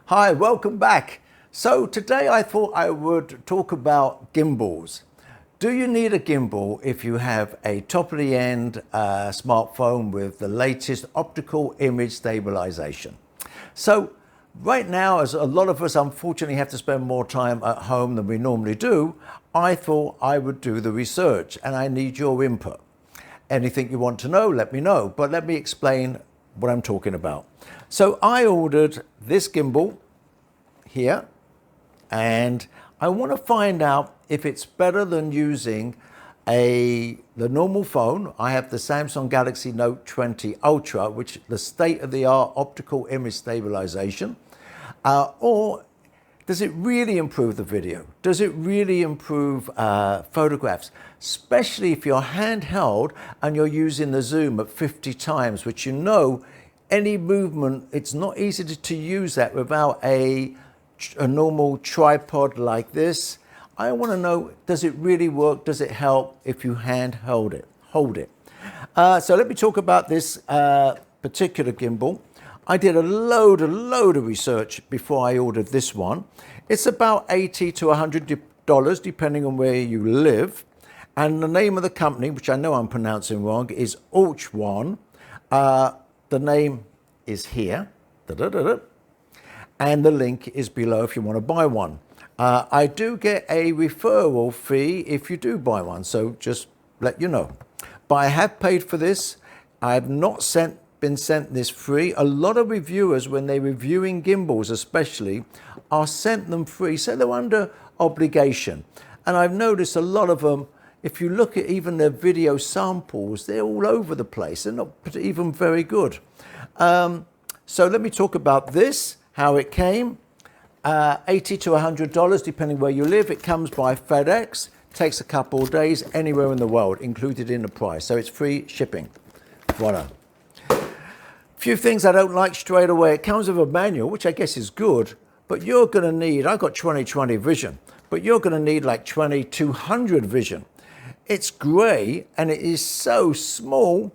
Hi, welcome back. So today I thought I would talk about gimbals. Do you need a gimbal if you have a top-of-the-end smartphone with the latest optical image stabilization? So right now, as a lot of us unfortunately have to spend more time at home than we normally do, I thought I would do the research and I need your input. Anything you want to know, let me know, but let me explain what I'm talking about. So I ordered this gimbal here, and I want to find out if it's better than using the normal phone. I have the Samsung Galaxy Note 20 Ultra, which is the state-of-the-art optical image stabilization, or does it really improve the video? Does it really improve photographs? Especially if you're handheld and you're using the zoom at 50 times, which you know, any movement, it's not easy to use that without a normal tripod like this. I want to know, does it really work? Does it help if you hold it? So let me talk about this particular gimbal. I did a load of research before I ordered this one. It's about $80 to $100 depending on where you live. And the name of the company, which I know I'm pronouncing wrong, is AOCHUAN. The name is here. And the link is below if you want to buy one. I do get a referral fee if you do buy one, so just let you know. But I have paid for this. I have not been sent this free. A lot of reviewers, when they're reviewing gimbals especially, are sent them free, so they're under obligation. And I've noticed a lot of them, if you look at even their video samples, they're all over the place. They're not even very good. So let me talk about this, how it came. $80 to $100 depending where you live. It comes by FedEx, takes a couple of days, anywhere in the world, included in the price. So it's free shipping. Voila. Few things I don't like straight away. It comes with a manual, which I guess is good, but you're going to need, I've got 20/20 vision, but you're going to need like 20/200 vision. It's gray and it is so small,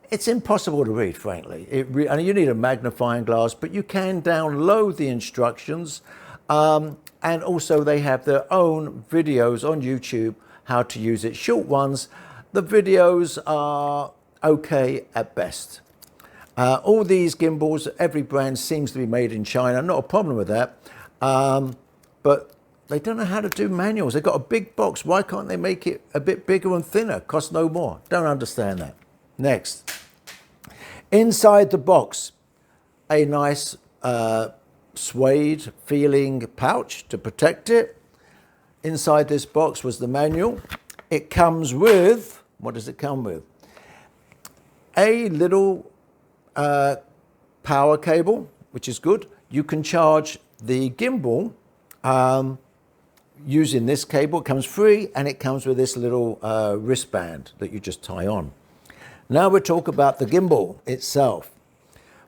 it's impossible to read, frankly. And you need a magnifying glass, but you can download the instructions. And also they have their own videos on YouTube, how to use it. Short ones. The videos are okay at best. All these gimbals, every brand seems to be made in China. Not a problem with that. But they don't know how to do manuals. They've got a big box. Why can't they make it a bit bigger and thinner? Cost no more. Don't understand that. Next. Inside the box, a nice suede feeling pouch to protect it. Inside this box was the manual. It comes with, what does it come with? A little power cable, which is good. You can charge the gimbal using this cable. It comes free, and it comes with this little wristband that you just tie on. Now we'll talk about the gimbal itself.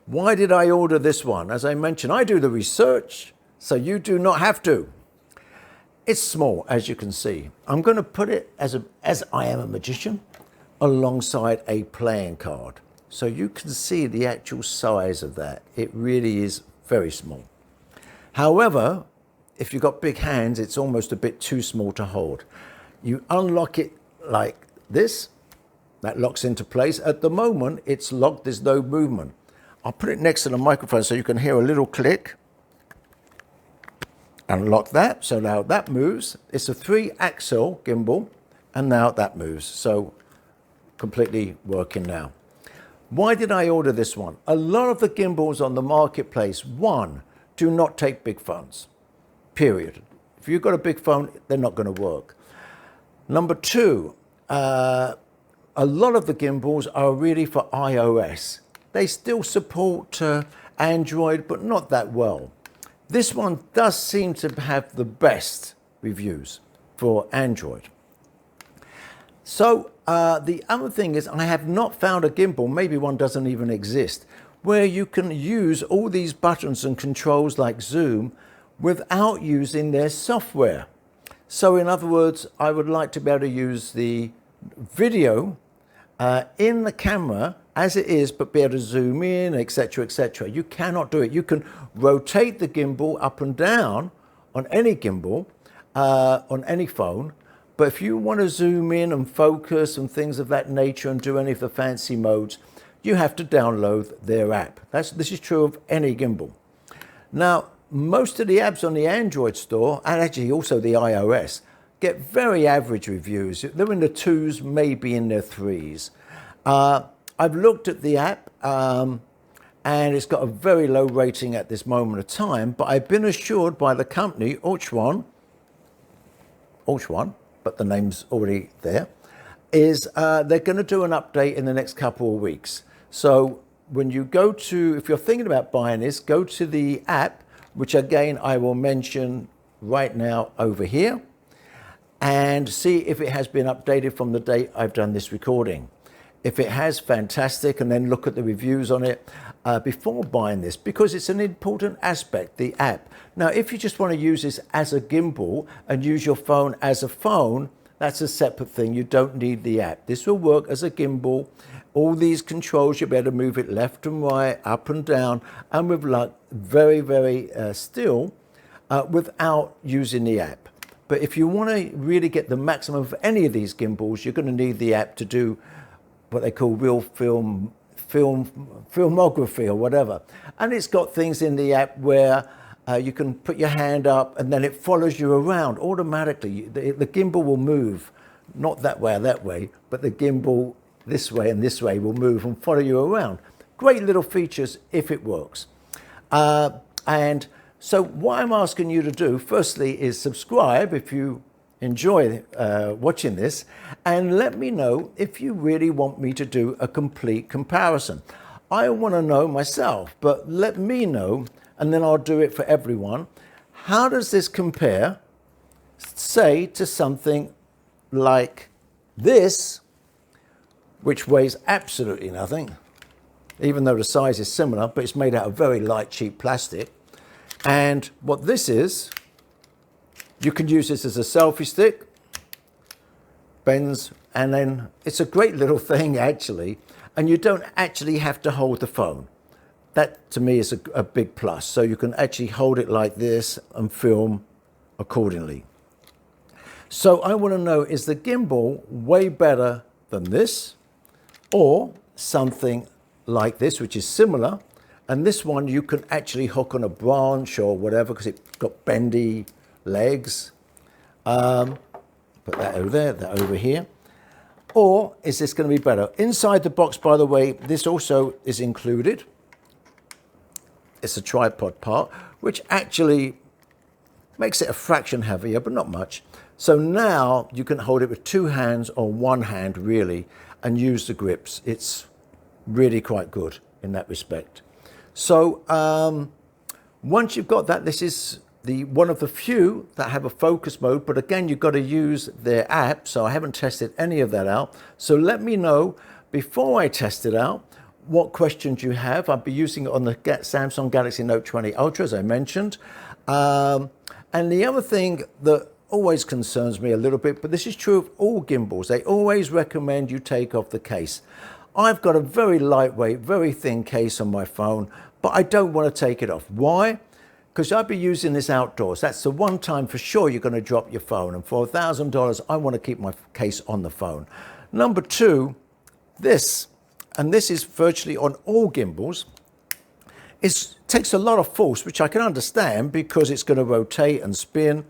Why did I order this one? As I mentioned, I do the research, so you do not have to. It's small, as you can see. I'm going to put it, as I am a magician, alongside a playing card. So you can see the actual size of that. It really is very small. However, if you've got big hands, it's almost a bit too small to hold. You unlock it like this. That locks into place. At the moment, it's locked. There's no movement. I'll put it next to the microphone so you can hear a little click. Unlock that. So now that moves. It's a 3-axle gimbal. And now that moves. So completely working now. Why did I order this one? A lot of the gimbals on the marketplace, one, do not take big phones. Period. If you've got a big phone, they're not going to work. Number two, a lot of the gimbals are really for iOS. They still support Android, but not that well. This one does seem to have the best reviews for Android. So the other thing is, I have not found a gimbal, maybe one doesn't even exist, where you can use all these buttons and controls like zoom without using their software. So in other words, I would like to be able to use the video in the camera as it is, but be able to zoom in, etc., etc. You cannot do it. You can rotate the gimbal up and down on any gimbal, on any phone, but if you want to zoom in and focus and things of that nature and do any of the fancy modes, you have to download their app. This is true of any gimbal. Now, most of the apps on the Android store, and actually also the iOS, get very average reviews. They're in the 2s, maybe in their 3s. I've looked at the app, and it's got a very low rating at this moment of time, but I've been assured by the company, AOCHUAN, but the name's already there, is they're going to do an update in the next couple of weeks. So when you go to, if you're thinking about buying this, go to the app, which again I will mention right now over here, and see if it has been updated from the date I've done this recording. If it has, fantastic, and then look at the reviews on it before buying this, because it's an important aspect, the app. Now, if you just want to use this as a gimbal and use your phone as a phone, that's a separate thing. You don't need the app. This will work as a gimbal. All these controls, you'll be able to move it left and right, up and down, and with luck, very, very still, without using the app. But if you want to really get the maximum of any of these gimbals, you're going to need the app to do what they call real filmography or whatever. And it's got things in the app where you can put your hand up and then it follows you around automatically. The gimbal will move, not that way or that way, but the gimbal this way and this way will move and follow you around. Great little features if it works. And so what I'm asking you to do, firstly, is subscribe if you enjoy watching this, and let me know if you really want me to do a complete comparison. I want to know myself, but let me know, and then I'll do it for everyone. How does this compare, say, to something like this, which weighs absolutely nothing, even though the size is similar, but it's made out of very light, cheap plastic. And what this is, you can use this as a selfie stick, bends, and then it's a great little thing actually, and you don't actually have to hold the phone. That to me is a big plus. So you can actually hold it like this and film accordingly. So I want to know, is the gimbal way better than this, or something like this, which is similar? And this one you can actually hook on a branch or whatever, because it's got bendy legs. Put that over there, that over here. Or is this going to be better? Inside the box, by the way, this also is included. It's a tripod part, which actually makes it a fraction heavier, but not much. So now you can hold it with two hands or one hand, really, and use the grips. It's really quite good in that respect. So once you've got that, this is one of the few that have a focus mode, but again, you've got to use their app, so I haven't tested any of that out. So let me know, before I test it out, what questions you have. I'll be using it on the Samsung Galaxy Note 20 Ultra, as I mentioned. And the other thing that always concerns me a little bit, but this is true of all gimbals, they always recommend you take off the case. I've got a very lightweight, very thin case on my phone, but I don't want to take it off. Why? Because I'll be using this outdoors. That's the one time for sure you're going to drop your phone. And for $1,000, I want to keep my case on the phone. Number two, this, and this is virtually on all gimbals, it takes a lot of force, which I can understand because it's going to rotate and spin.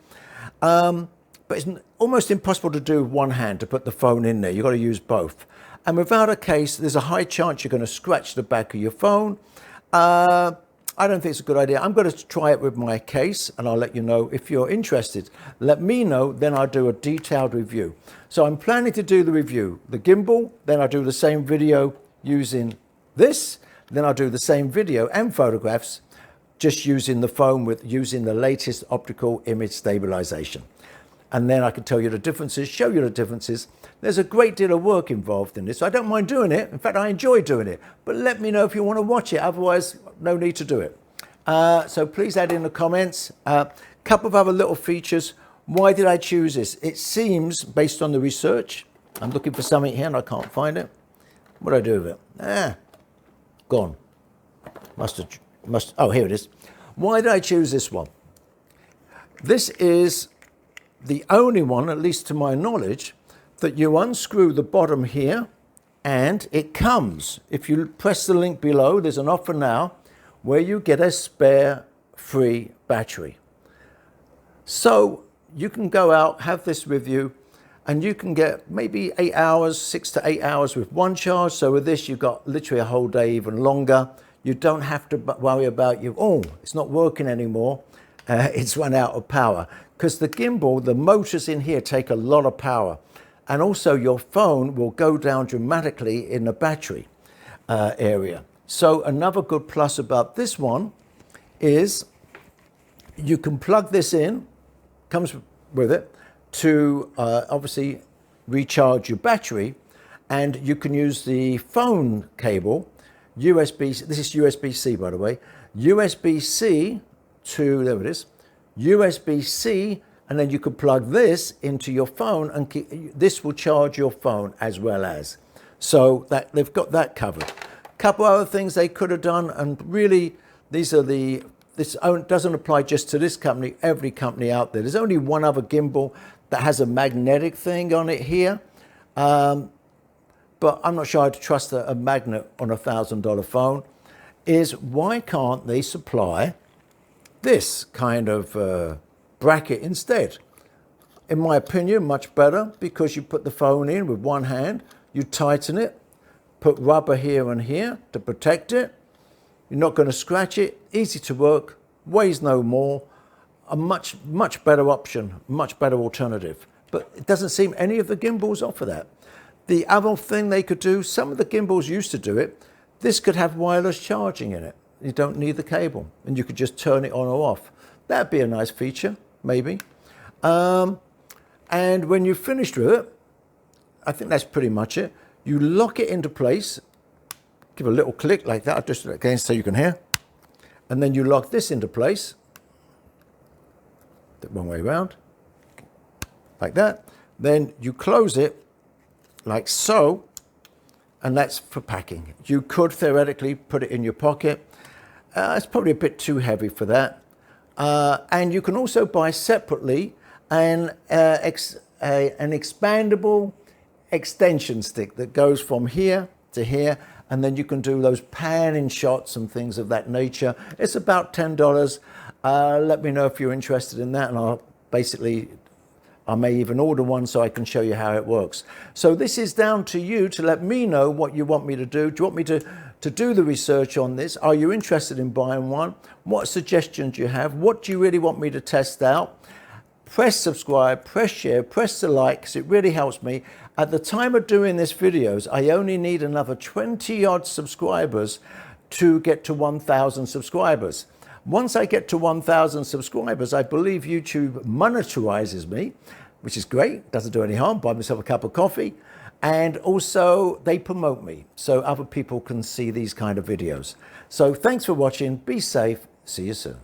But it's almost impossible to do with one hand, to put the phone in there. You've got to use both. And without a case, there's a high chance you're going to scratch the back of your phone. I don't think it's a good idea. I'm going to try it with my case, and I'll let you know. If you're interested, let me know, then I'll do a detailed review. So I'm planning to do the review, the gimbal, then I'll do the same video using this, then I'll do the same video and photographs just using the phone using the latest optical image stabilization. And then I can tell you the differences, show you the differences. There's a great deal of work involved in this. I don't mind doing it. In fact, I enjoy doing it. But let me know if you want to watch it. Otherwise, no need to do it. So please add in the comments. Couple of other little features. Why did I choose this? It seems, based on the research, I'm looking for something here and I can't find it. What do I do with it? Gone. Oh, here it is. Why did I choose this one? This is the only one, at least to my knowledge, that you unscrew the bottom here and it comes. If you press the link below, there's an offer now where you get a spare free battery. So you can go out, have this with you, and you can get maybe 8 hours, 6 to 8 hours with one charge. So with this, you've got literally a whole day, even longer. You don't have to worry about it's not working anymore. It's run out of power. Because the gimbal, the motors in here take a lot of power. And also your phone will go down dramatically in the battery area. So another good plus about this one is you can plug this in, comes with it, to obviously recharge your battery, and you can use the phone cable, USB, this is USB-C by the way, USB-C to, there it is, USB-C, and then you can plug this into your phone and this will charge your phone as well as. So that they've got that covered. A couple other things they could have done, and really this doesn't apply just to this company, every company out there. There's only one other gimbal that has a magnetic thing on it here. But I'm not sure I'd trust a magnet on a $1,000 phone, is why can't they supply this kind of bracket instead? In my opinion, much better, because you put the phone in with one hand, you tighten it, put rubber here and here to protect it. You're not going to scratch it, easy to work, weighs no more, a much better option, much better alternative. But it doesn't seem any of the gimbals offer that. The other thing they could do, some of the gimbals used to do it, this could have wireless charging in it. You don't need the cable, and you could just turn it on or off. That'd be a nice feature, maybe. And when you're finished with it, I think that's pretty much it. You lock it into place, give a little click like that, just again so you can hear. And then you lock this into place, the wrong way around, like that. Then you close it like so, and that's for packing. You could theoretically put it in your pocket. It's probably a bit too heavy for that. And you can also buy separately an expandable extension stick that goes from here to here, and then you can do those panning shots and things of that nature. It's about $10. Let me know if you're interested in that, and I may even order one so I can show you how it works. So this is down to you to let me know what you want me to do. Do you want me to do the research on this? Are you interested in buying one? What suggestions do you have? What do you really want me to test out? Press subscribe, press share, press the like, because it really helps me. At the time of doing this videos, I only need another 20 odd subscribers to get to 1,000 subscribers. Once I get to 1,000 subscribers, I believe YouTube monetizes me, which is great, doesn't do any harm, buy myself a cup of coffee, and also they promote me so other people can see these kind of videos. So thanks for watching, be safe, see you soon.